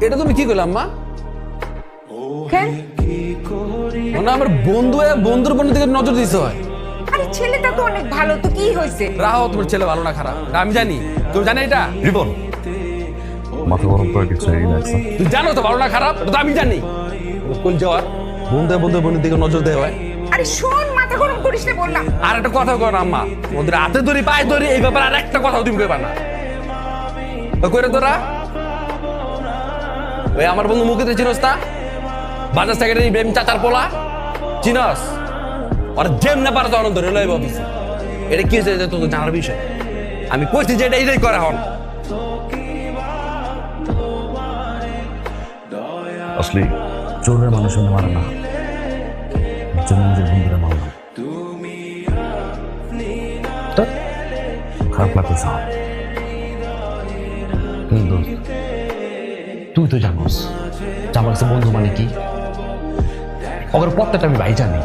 এটা তুমি কি করলাম মা? কেন? মানে আমার বন্ধু বন্ধুর বোনের দিকে নজর দিতে হয়। আরে ছেলেটা তো অনেক ভালো, তো কি হয়েছে? রাহো, তোমার ছেলে ভালো না খারাপ এটা আমি জানি, তুমি জানো এটা? রিপন মাথা গরম করে কিছু রিল্যাক্স। তুই জানো তো ভালো না খারাপ, এটা তো আমি জানি। কোন যাওয়ার বন্ধু বোনের দিকে নজর দেওয়া হয়। আরে শোন, মাথা গরম করিস না বললাম। আর একটা কথা কর আম্মা, ওদের হাতে ধরি পায়ে ধরি এই ব্যাপারে আর একটা কথা তুমি কইবা না। কইরে তোরা ওই আমার বন্ধু মুখে চিনস তা বাজার সেক্রেটারি ইব্রাহিম চাচার পোলা চিনস? আর যেম না পারতো আনন্দ রেল অফিসে। এটা কি হয়েছে তোর জানার বিষয়? আমি কইছি যে এটাই করে হন। আসলে চোরের মানুষ মারে না, জন্য নিজের বন্ধুরা মারলাম। খারাপ লাগতেছে আমার। কিন্তু তুই তো জানোস যে আমার কাছে বন্ধু মানে কি। ওর প্রত্যেকটা আমি ভাই জানি।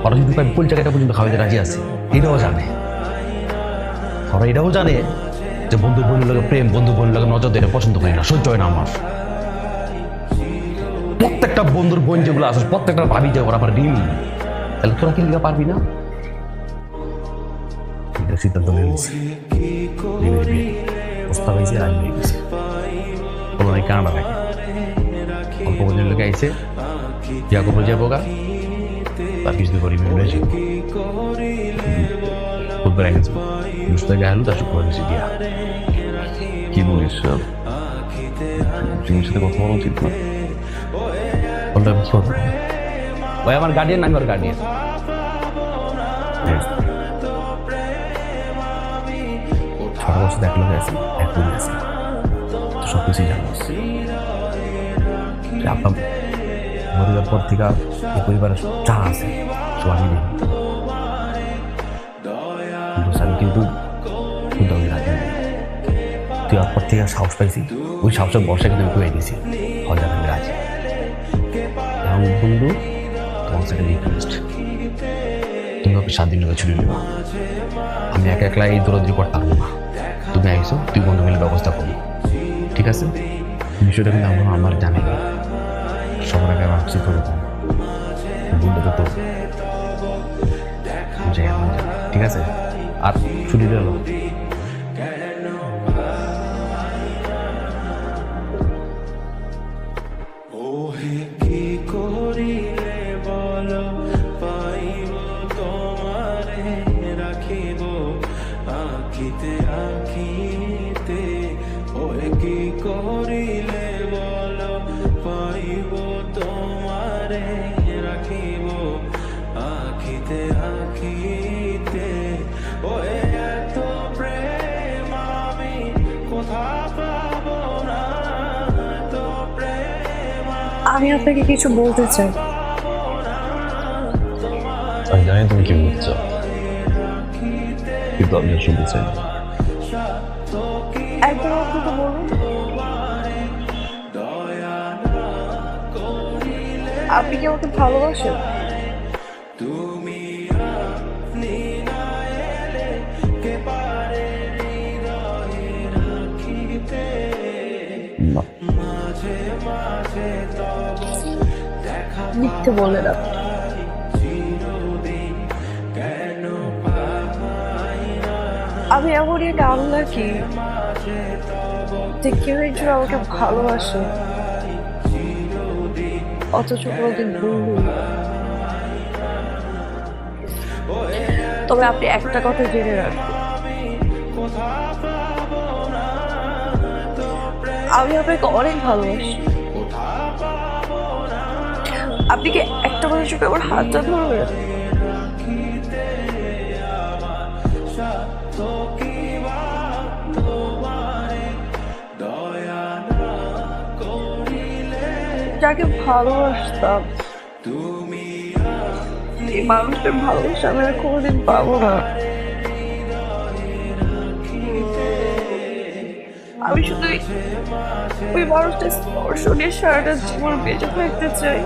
ওরা যদি আমি কোন জায়গাটা পর্যন্ত খাওয়াইতে রাজি আছি এটাও জানে। ওরা এটাও জানে যে বন্ধু বোনের লোকের প্রেম, বন্ধু বোনের লোকের নজর দিয়ে পছন্দ করি না, সহ্য হয় না আমার। প্রত্যেকটা বন্ধুর বোন যেগুলো আছে প্রত্যেকটা ভাবি যে ওরা আমার রিমি, তাহলে তোরা কি লিখা পারবি না? সিদ্ধান্ত নিয়ে নিয়েছি, রিমির বিয়ে প্রস্তাব হয়েছে, আমি নিয়ে গেছি। বলো নাই কানাডা থাকে, অল্প বছর লোকে আইসে বিয়া করবো যাবো গা, তার কিছুদিন পর রিমি রয়েছে ফুটবল গেছে বুঝতে গা হলো, তার শুক্রবার গেছে বিয়া। কি বলিস? জিনিস সাথে কথা বলা উচিত না। বলতে আমি কি করবো? ওই আমার গার্ডিয়ান, আমি ওর গার্ডিয়ান। ছোট বছর এক লোক আছে, এক লোক আছে, সব কিছুই জানোস। আপনার মরে যাওয়ার পর থেকে এই পরিবারের যা আছে সব আমি দেখি, কিন্তু আমি কিন্তু রাজি নেই। তুই আর পর থেকে সাহস পাইছি, ওই সাহসের বর্ষা কিন্তু আমি পেয়ে দিয়েছি, হয়তো আমি রাজি। এবং বন্ধু তোমার সাথে রিকোয়েস্ট, তুমি ওকে 7 দিন ছুটি নেবা। আমি একা একলা এই দৌড়াদৌড়ি করতে পারবো না। তুমি আইসো, তুই বন্ধু মিলে ব্যবস্থা করবো, ঠিক আছে? বিষয়টা কিন্তু আমার জানি না, সবার আগে আমার উচিত করে দেবো বন্ধুটা তো যাই আমার জানি, ঠিক আছে? আর ছুটি দিল আমি আপনাকে কিছু বলতে চাই। আমি জানি তুমি কি বলতে চাও, কিন্তু আমি শুনতে চাই না। একবার আপনাকে বলুন, আপনি কি আমাকে ভালোবাসেন? না, মিথ্যে বললেন আপনি। আমি এমনই একটা আল্লাহকে যে কেউ একজন আমাকে ভালোবাসে অথচ কোনোদিন ভুল। তবে আপনি একটা কথা জেনে রাখবেন, আমি আপনাকে অনেক ভালোবাসি। আপনি কি একটা কথা চোখে আমার হাতটা ধরবেন? যাকে ভালোবাসতাম এই মানুষটার ভালোবাসা আমি আর কোনোদিন পাবো না। আমি শুধু ওই মানুষটার স্পর্শনের সারাটা জীবন বেঁচে থাকতে চাই।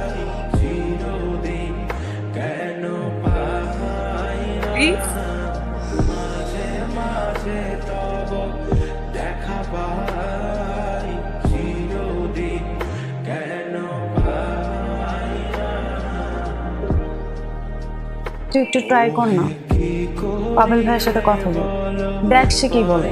Please? তুই একটু ট্রাই কর না, পাবেল ভাইয়ের সাথে কথা বল, দেখ সে কি বলে।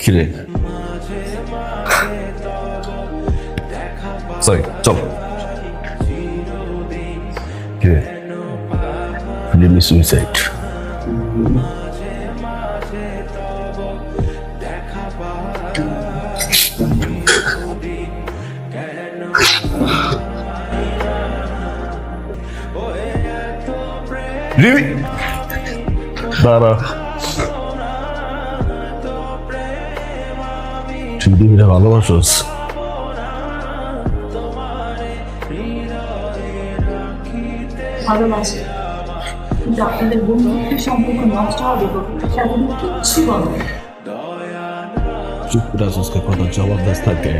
কিরে সরি চল কিরে ফিল্ম সুইসাইড দাঁড়া তুই দিদিটা ভালোবাসোস? ভালোবাসে, কিন্তু আপনাদের বন্ধুত্বের সম্পর্ক নষ্ট হবে সেগুলো কিচ্ছু বলে না। চুপ করে আসোসকে কথা জবাব দাস থাকে।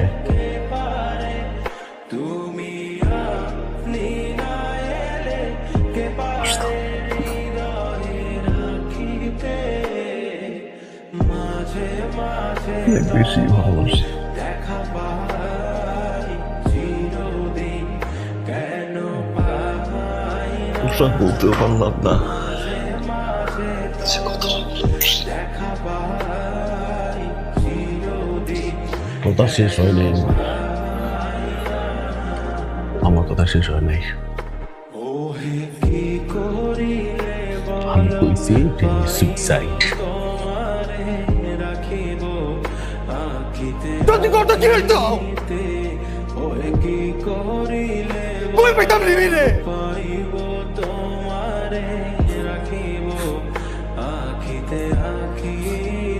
বেশি ভালোবাসি ওটা বলতেও পারলাম না। কথা শেষ হয় নাই, আমার কথা শেষ হয় নাই। আমি কইছি সুইসাইড। যদি করতো কি হইতো? কই পেতাম রিমি রে?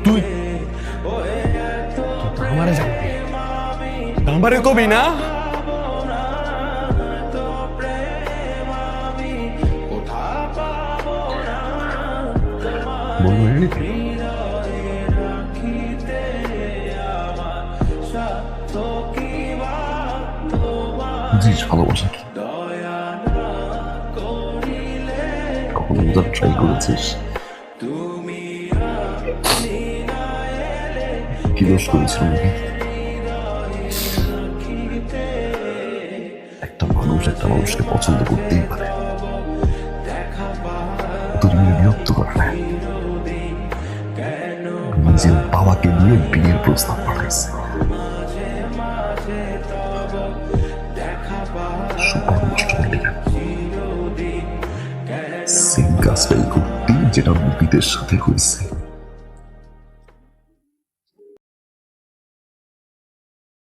তুই আমারে জানবি, আমারে কবি না? বলবো বুঝিস ভালোবাসা কি? কখনো বোঝার ট্রাই করেছিস? কি দোষ করেছিল নাকি? একটা মানুষকে পছন্দ করতেই পারে, তোর মেয়ে বিরক্ত করে না। নিজের বাবাকে নিয়ে বিয়ের প্রস্তাব পাঠাইছে। সেম কাজটাই করতে যেটা মুপিদের সাথে হয়েছে।